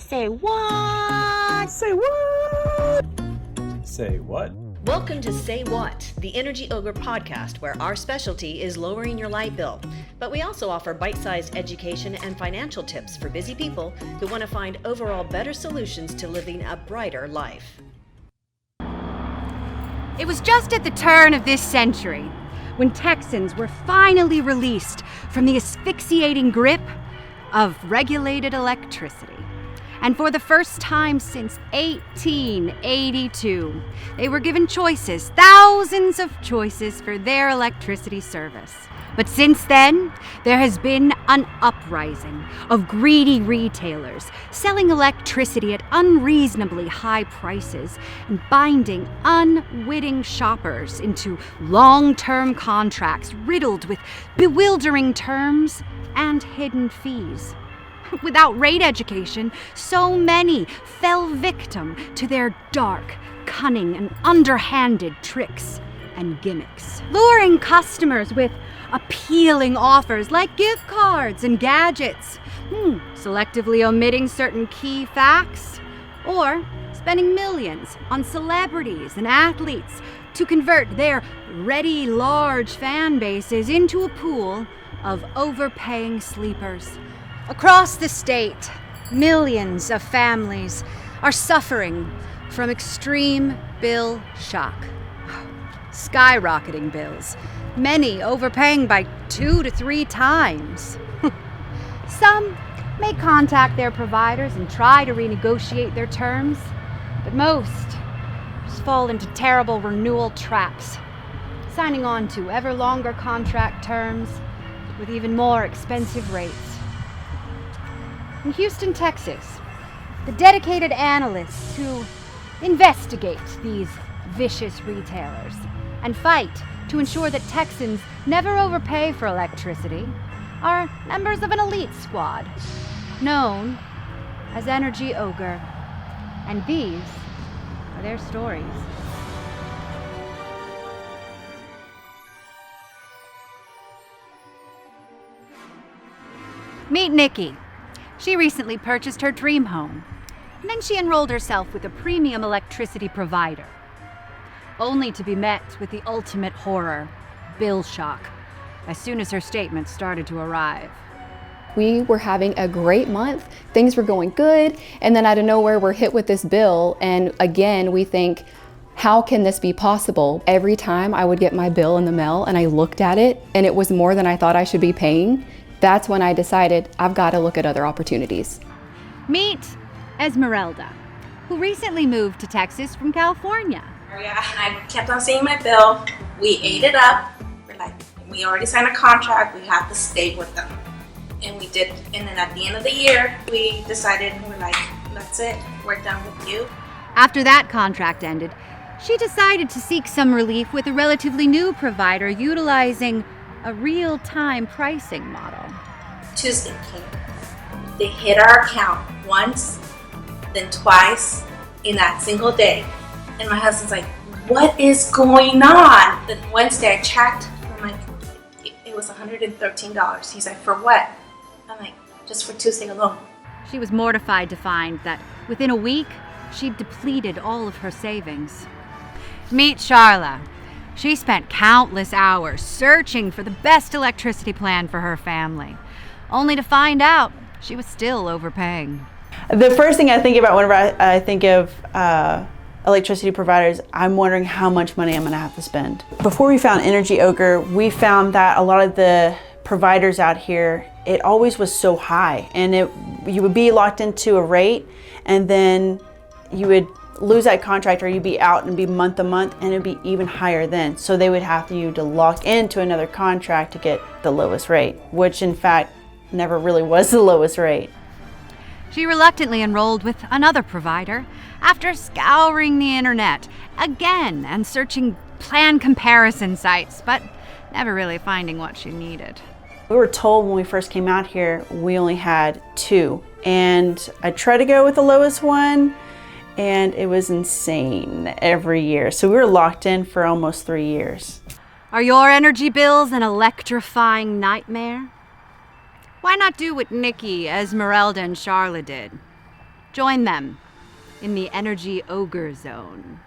Say what? Say what? Say what? Welcome to Say What, the Energy Ogre podcast, where our specialty is lowering your light bill. But we also offer bite-sized education and financial tips for busy people who want to find overall better solutions to living a brighter life. It was just at the turn of this century when Texans were finally released from the asphyxiating grip of regulated electricity. And for the first time since 1882, they were given choices, thousands of choices for their electricity service. But since then, there has been an uprising of greedy retailers selling electricity at unreasonably high prices and binding unwitting shoppers into long-term contracts riddled with bewildering terms and hidden fees. Without rate education, so many fell victim to their dark, cunning, and underhanded tricks and gimmicks, luring customers with appealing offers like gift cards and gadgets, selectively omitting certain key facts, or spending millions on celebrities and athletes to convert their ready large fan bases into a pool of overpaying sleepers. Across the state, millions of families are suffering from extreme bill shock. Skyrocketing bills, many overpaying by 2 to 3 times. Some may contact their providers and try to renegotiate their terms, but most just fall into terrible renewal traps, signing on to ever longer contract terms with even more expensive rates. In Houston, Texas, the dedicated analysts who investigate these vicious retailers and fight to ensure that Texans never overpay for electricity are members of an elite squad known as Energy Ogre. And these are their stories. Meet Nikki. She recently purchased her dream home, and then she enrolled herself with a premium electricity provider, only to be met with the ultimate horror, bill shock, as soon as her statements started to arrive. We were having a great month, things were going good, and then out of nowhere we're hit with this bill, and again we think, how can this be possible? Every time I would get my bill in the mail and I looked at it and it was more than I thought I should be paying, that's when I decided I've got to look at other opportunities. Meet Esmeralda, who recently moved to Texas from California. Yeah, and I kept on seeing my bill. We ate it up. We're like, we already signed a contract. We have to stay with them. And we did. And then at the end of the year, we decided, we're like, that's it. We're done with you. After that contract ended, she decided to seek some relief with a relatively new provider utilizing a real-time pricing model. Tuesday came. They hit our account once, then twice in that single day. And my husband's like, what is going on? Then Wednesday I checked. I'm like, it was $113. He's like, for what? I'm like, just for Tuesday alone. She was mortified to find that within a week, she'd depleted all of her savings. Meet Charla. She spent countless hours searching for the best electricity plan for her family, only to find out she was still overpaying. The first thing I think about whenever I think of electricity providers, I'm wondering how much money I'm going to have to spend. Before we found Energy Ogre, we found that a lot of the providers out here, it always was so high, and you would be locked into a rate, and then you would lose that contract, or you'd be out and be month to month, and it'd be even higher then. So they would have you to lock into another contract to get the lowest rate, which in fact never really was the lowest rate. She reluctantly enrolled with another provider after scouring the internet again and searching plan comparison sites, but never really finding what she needed. We were told when we first came out here we only had 2, and I tried to go with the lowest one, and it was insane every year. So we were locked in for almost 3 years. Are your energy bills an electrifying nightmare? Why not do what Nikki, Esmeralda, and Charla did? Join them in the Energy Ogre Zone.